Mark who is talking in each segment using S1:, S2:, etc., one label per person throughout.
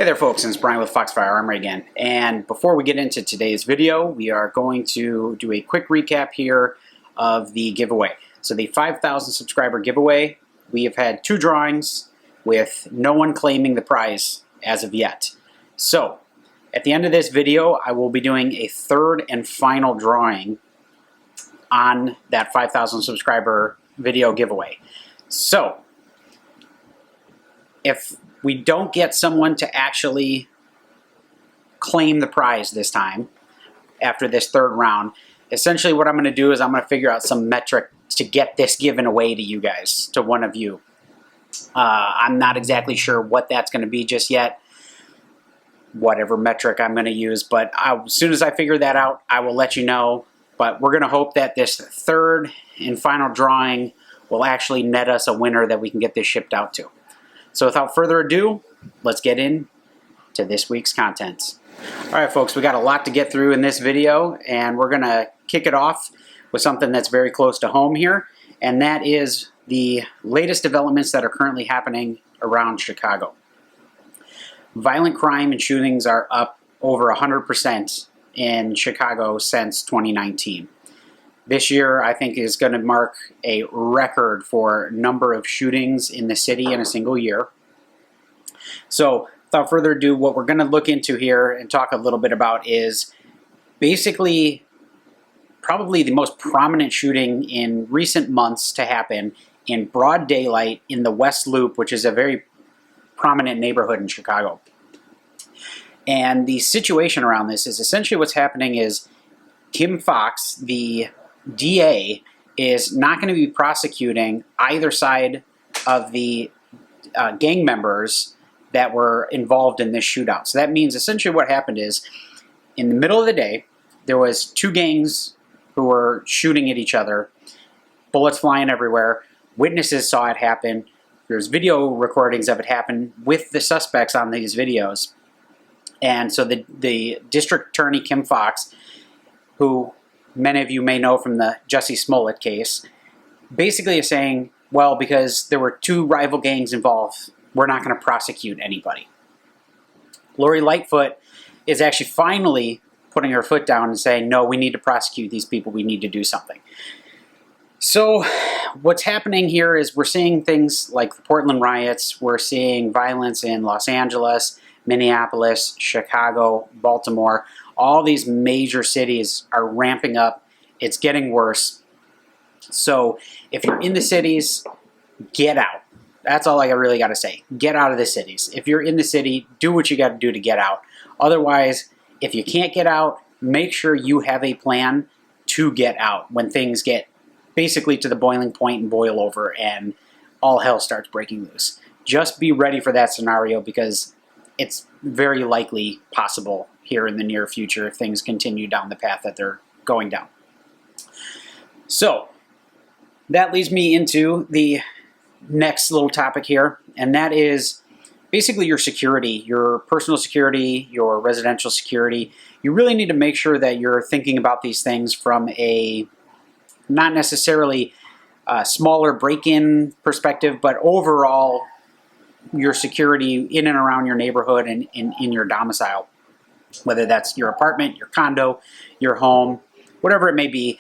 S1: Hey there folks, it's Brian with Foxfire Armory again. And before we get into today's video, we are going to do a quick recap here of the giveaway. So the 5,000 subscriber giveaway, we have had 2 drawings with no one claiming the prize as of yet. So at the end of this video, I will be doing a 3rd and final drawing on that 5,000 subscriber video giveaway. So if we don't get someone to actually claim the prize this time, after this 3rd round, essentially what I'm going to do is I'm going to figure out some metric to get this given away to you guys, to one of you. I'm not exactly sure what that's going to be just yet, whatever metric I'm going to use, but as soon as I figure that out, I will let you know. But we're going to hope that this 3rd and final drawing will actually net us a winner that we can get this shipped out to. So without further ado, let's get into this week's content. All right, folks, we got a lot to get through in this video, and we're going to kick it off with something that's very close to home here, and that is the latest developments that are currently happening around Chicago. Violent crime and shootings are up over 100% in Chicago since 2019. This year, I think, is going to mark a record for number of shootings in the city in a single year. So, without further ado, what we're going to look into here and talk a little bit about is basically probably the most prominent shooting in recent months to happen in broad daylight in the West Loop, which is a very prominent neighborhood in Chicago. And the situation around this is essentially what's happening is Kim Fox, the DA, is not going to be prosecuting either side of the gang members that were involved in this shootout. So that means essentially what happened is, in the middle of the day, there was 2 gangs who were shooting at each other, bullets flying everywhere. Witnesses saw it happen. There's video recordings of it happen with the suspects on these videos. And so the district attorney, Kim Fox, who many of you may know from the Jussie Smollett case, basically is saying, well, because there were 2 rival gangs involved, we're not going to prosecute anybody. Lori Lightfoot is actually finally putting her foot down and saying, no, we need to prosecute these people, we need to do something. So what's happening here is we're seeing things like the Portland riots, we're seeing violence in Los Angeles, Minneapolis, Chicago, Baltimore. All these major cities are ramping up. It's getting worse. So if you're in the cities, get out. That's all I really got to say. Get out of the cities. If you're in the city, do what you got to do to get out. Otherwise, if you can't get out, make sure you have a plan to get out when things get basically to the boiling point and boil over and all hell starts breaking loose. Just be ready for that scenario because it's very likely possible here in the near future if things continue down the path that they're going down. So that leads me into the next little topic here, and that is basically your security, your personal security, your residential security. You really need to make sure that you're thinking about these things from a not necessarily smaller break-in perspective, but overall your security in and around your neighborhood and in your domicile. Whether that's your apartment, your condo, your home, whatever it may be,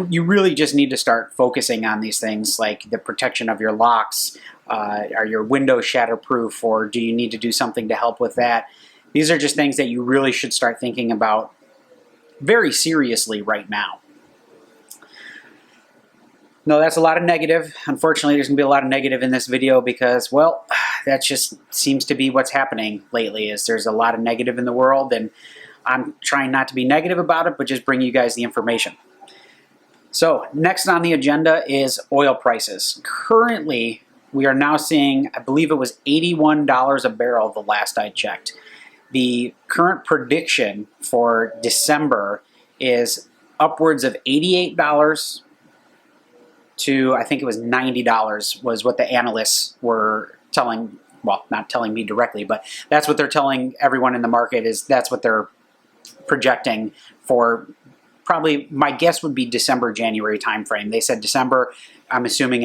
S1: you really just need to start focusing on these things like the protection of your locks. Are your windows shatterproof, or do you need to do something to help with that? These are just things that you really should start thinking about very seriously right now. No, that's a lot of negative. Unfortunately, there's going to be a lot of negative in this video because, well, that just seems to be what's happening lately is there's a lot of negative in the world, and I'm trying not to be negative about it, but just bring you guys the information. So next on the agenda is oil prices. Currently, we are now seeing, I believe it was $81 a barrel the last I checked. The current prediction for December is upwards of $88 to, I think it was $90 was what the analysts were telling, well, not telling me directly, but that's what they're telling everyone in the market is that's what they're projecting for probably, my guess would be December, January timeframe. They said December, I'm assuming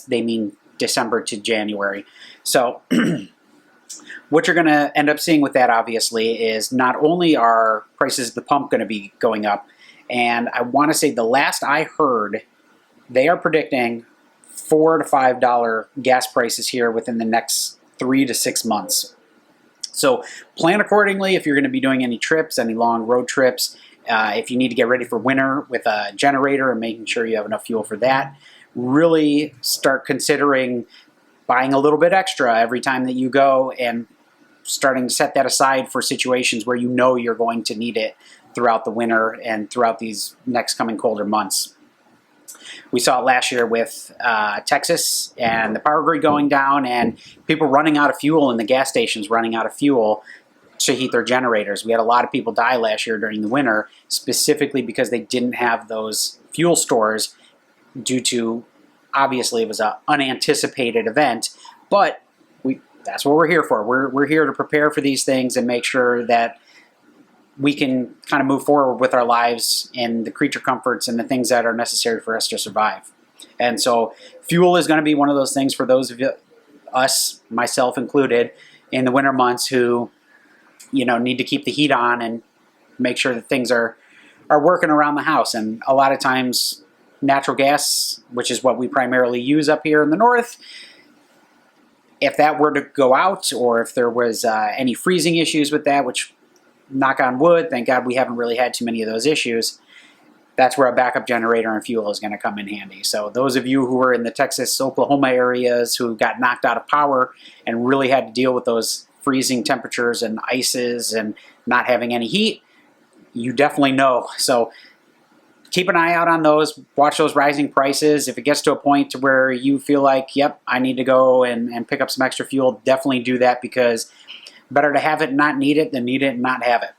S1: they mean December to January. So what you're going to end up seeing with that, obviously, is not only are prices at the pump going to be going up, and I want to say the last I heard, they are predicting $4 to $5 gas prices here within the next 3 to 6 months. So plan accordingly if you're going to be doing any trips, any long road trips. If you need to get ready for winter with a generator and making sure you have enough fuel for that, really start considering buying a little bit extra every time that you go and starting to set that aside for situations where you know you're going to need it throughout the winter and throughout these next coming colder months. We saw it last year with Texas and the power grid going down and people running out of fuel and the gas stations running out of fuel to heat their generators. We had a lot of people die last year during the winter, specifically because they didn't have those fuel stores due to, obviously, it was an unanticipated event, but that's what we're here for. We're here to prepare for these things and make sure that we can kind of move forward with our lives and the creature comforts and the things that are necessary for us to survive. And so fuel is going to be one of those things for those of us, myself included, in the winter months who, need to keep the heat on and make sure that things are working around the house. And a lot of times natural gas, which is what we primarily use up here in the north, if that were to go out or if there was any freezing issues with that, which, knock on wood, thank God we haven't really had too many of those issues, that's where a backup generator and fuel is going to come in handy. So those of you who are in the Texas, Oklahoma areas who got knocked out of power and really had to deal with those freezing temperatures and ices and not having any heat, you definitely know. So keep an eye out on those. Watch those rising prices. If it gets to a point to where you feel like, yep, I need to go and pick up some extra fuel, definitely do that, because better to have it and not need it than need it and not have it.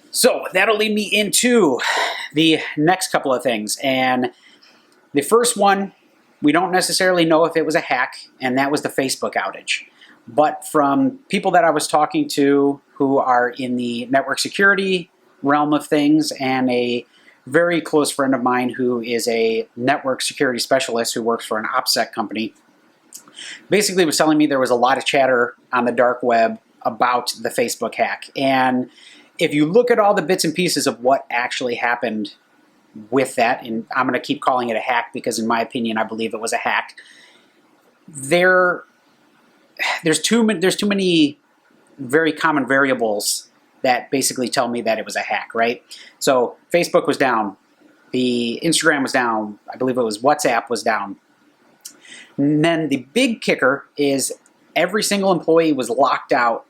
S1: So that'll lead me into the next couple of things. And the first one, we don't necessarily know if it was a hack, and that was the Facebook outage. But from people that I was talking to who are in the network security realm of things, and a very close friend of mine who is a network security specialist who works for an OPSEC company, basically was telling me there was a lot of chatter on the dark web about the Facebook hack. And if you look at all the bits and pieces of what actually happened with that, and I'm going to keep calling it a hack because in my opinion I believe it was a hack, there's too many very common variables that basically tell me that it was a hack, right? So Facebook was down, the Instagram was down, I believe it was WhatsApp was down. And then the big kicker is every single employee was locked out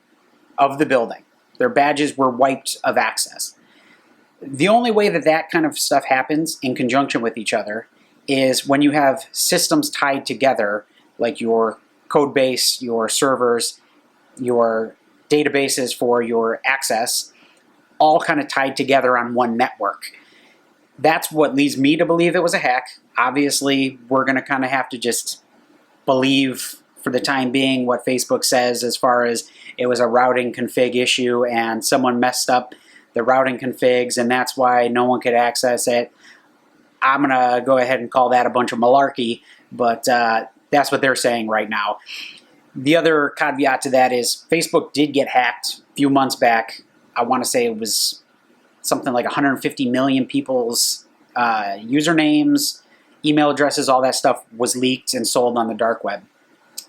S1: of the building. Their badges were wiped of access. The only way that that kind of stuff happens in conjunction with each other is when you have systems tied together, like your code base, your servers, your databases for your access, all kind of tied together on one network. That's what leads me to believe it was a hack. Obviously, we're going to kind of have to just believe for the time being what Facebook says as far as it was a routing config issue and someone messed up the routing configs and that's why no one could access it. I'm going to go ahead and call that a bunch of malarkey, but that's what they're saying right now. The other caveat to that is Facebook did get hacked a few months back. I want to say it was something like 150 million people's usernames, email addresses, all that stuff was leaked and sold on the dark web.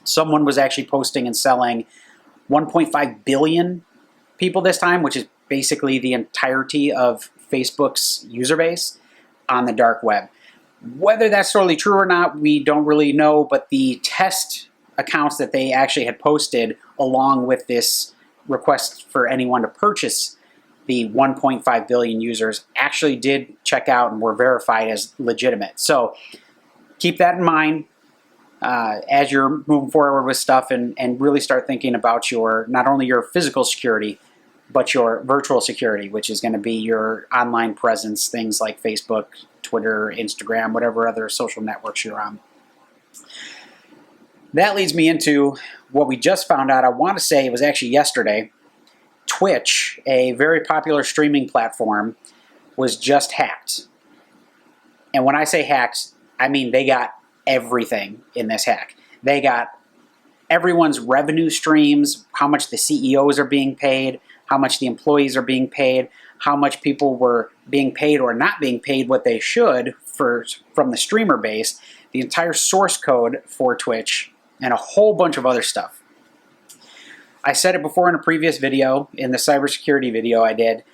S1: Someone was actually posting and selling 1.5 billion people this time, which is basically the entirety of Facebook's user base on the dark web. Whether that's totally true or not, we don't really know, but the test accounts that they actually had posted along with this request for anyone to purchase the 1.5 billion users actually did check out and were verified as legitimate. So keep that in mind as you're moving forward with stuff and really start thinking about your not only your physical security, but your virtual security, which is going to be your online presence, things like Facebook, Twitter, Instagram, whatever other social networks you're on. That leads me into what we just found out. I want to say it was actually yesterday. Twitch, a very popular streaming platform, was just hacked. And when I say hacked, I mean they got everything in this hack. They got everyone's revenue streams, how much the CEOs are being paid, how much the employees are being paid, how much people were being paid or not being paid what they should from the streamer base, the entire source code for Twitch, and a whole bunch of other stuff. I said it before in a previous video, in the cybersecurity video I did,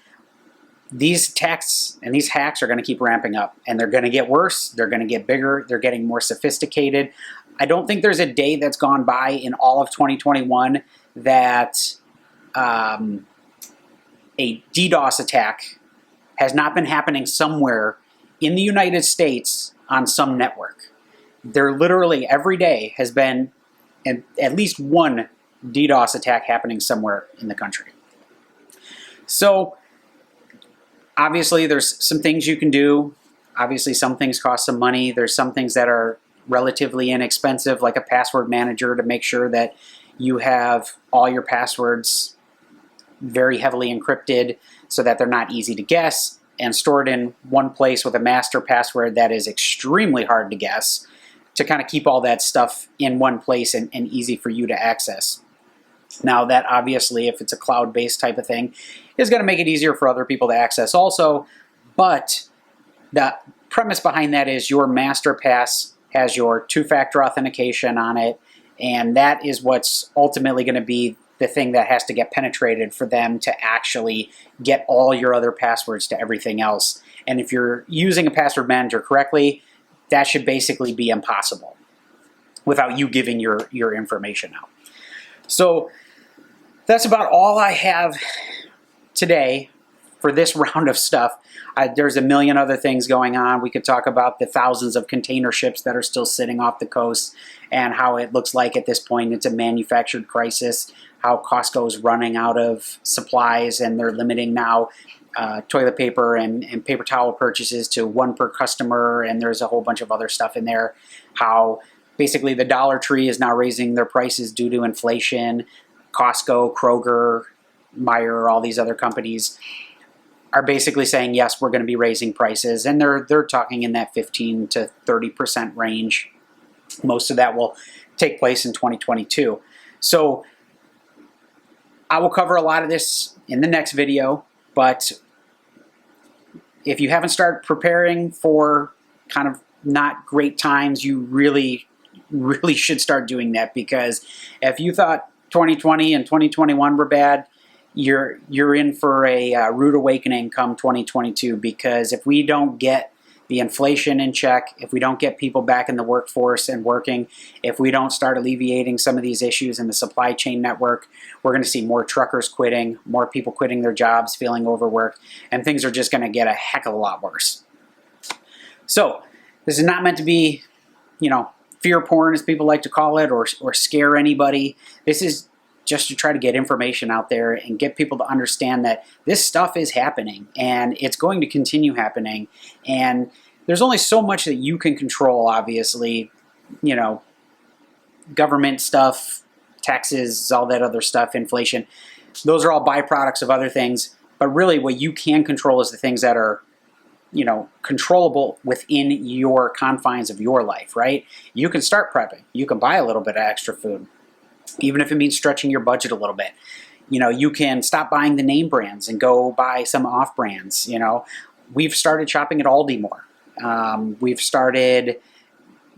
S1: these attacks and these hacks are going to keep ramping up, and they're going to get worse, they're going to get bigger, they're getting more sophisticated. I don't think there's a day that's gone by in all of 2021 that a DDoS attack has not been happening somewhere in the United States on some network. There literally every day has been at least one DDoS attack happening somewhere in the country. So obviously there's some things you can do. Obviously some things cost some money. There's some things that are relatively inexpensive, like a password manager, to make sure that you have all your passwords very heavily encrypted so that they're not easy to guess and stored in one place with a master password that is extremely hard to guess, to kind of keep all that stuff in one place and easy for you to access. Now that obviously, if it's a cloud-based type of thing, is going to make it easier for other people to access also, but the premise behind that is your master pass has your two-factor authentication on it, and that is what's ultimately going to be the thing that has to get penetrated for them to actually get all your other passwords to everything else. And if you're using a password manager correctly, that should basically be impossible without you giving your information out. So that's about all I have today for this round of stuff. There's a million other things going on. We could talk about the thousands of container ships that are still sitting off the coast and how it looks like at this point it's a manufactured crisis, how Costco is running out of supplies and they're limiting now toilet paper and paper towel purchases to one per customer, and there's a whole bunch of other stuff in there. How basically the Dollar Tree is now raising their prices due to inflation. Costco, Kroger, Meijer, all these other companies are basically saying, yes, we're going to be raising prices, and they're talking in that 15 to 30% range. Most of that will take place in 2022. So I will cover a lot of this in the next video, but if you haven't started preparing for kind of not great times, you really should start doing that, because if you thought 2020 and 2021 were bad, you're in for a rude awakening come 2022, because if we don't get the inflation in check, if we don't get people back in the workforce and working, if we don't start alleviating some of these issues in the supply chain network, we're going to see more truckers quitting, more people quitting their jobs, feeling overworked, and things are just going to get a heck of a lot worse. So this is not meant to be, fear porn, as people like to call it, or scare anybody. This is just to try to get information out there and get people to understand that this stuff is happening and it's going to continue happening. And there's only so much that you can control, obviously, government stuff, taxes, all that other stuff, inflation. Those are all byproducts of other things. But really what you can control is the things that are controllable within your confines of your life, right? You can start prepping. You can buy a little bit of extra food, even if it means stretching your budget a little bit. You can stop buying the name brands and go buy some off brands. We've started shopping at Aldi more. We've started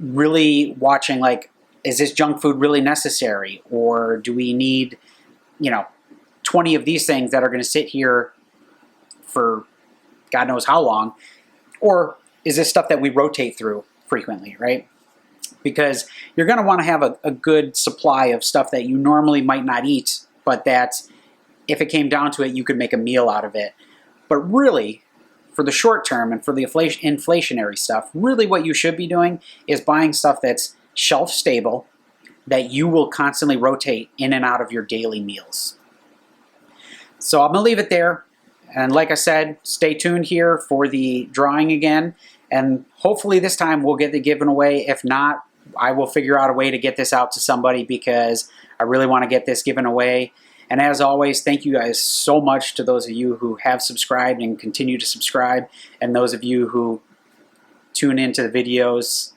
S1: really watching, is this junk food really necessary? Or do we need, 20 of these things that are going to sit here for God knows how long? Or is this stuff that we rotate through frequently, right? Because you're going to want to have a good supply of stuff that you normally might not eat, but that if it came down to it, you could make a meal out of it. But really, for the short term and for the inflationary stuff, really what you should be doing is buying stuff that's shelf stable, that you will constantly rotate in and out of your daily meals. So I'm going to leave it there. And like I said, stay tuned here for the drawing again. And hopefully this time we'll get the giveaway. If not, I will figure out a way to get this out to somebody, because I really want to get this given away. And as always, thank you guys so much to those of you who have subscribed and continue to subscribe, and those of you who tune into the videos.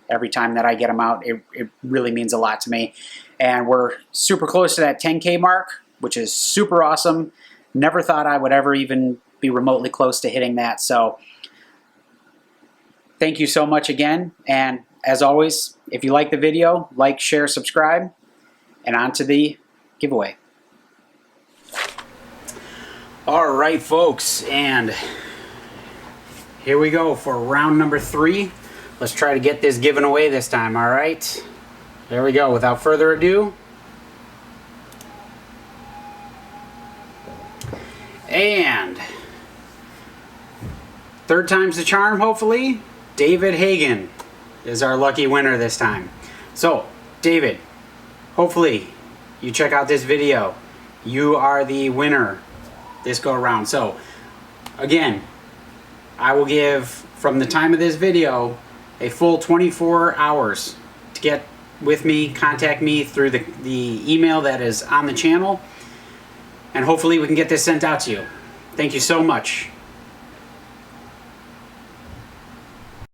S1: every time that I get them out. It really means a lot to me. And we're super close to that 10K mark, which is super awesome. Never thought I would ever even be remotely close to hitting that. So thank you so much again. And as always, if you like the video, like, share, subscribe, and on to the giveaway. All right, folks, and here we go for round number 3. Let's try to get this given away this time, all right? There we go. Without further ado, and third time's the charm, hopefully. David Hagan is our lucky winner this time. So, David, hopefully you check out this video. You are the winner this go around. So, again, I will give, from the time of this video, a full 24 hours to get with me, contact me through the email that is on the channel, and hopefully we can get this sent out to you. Thank you so much.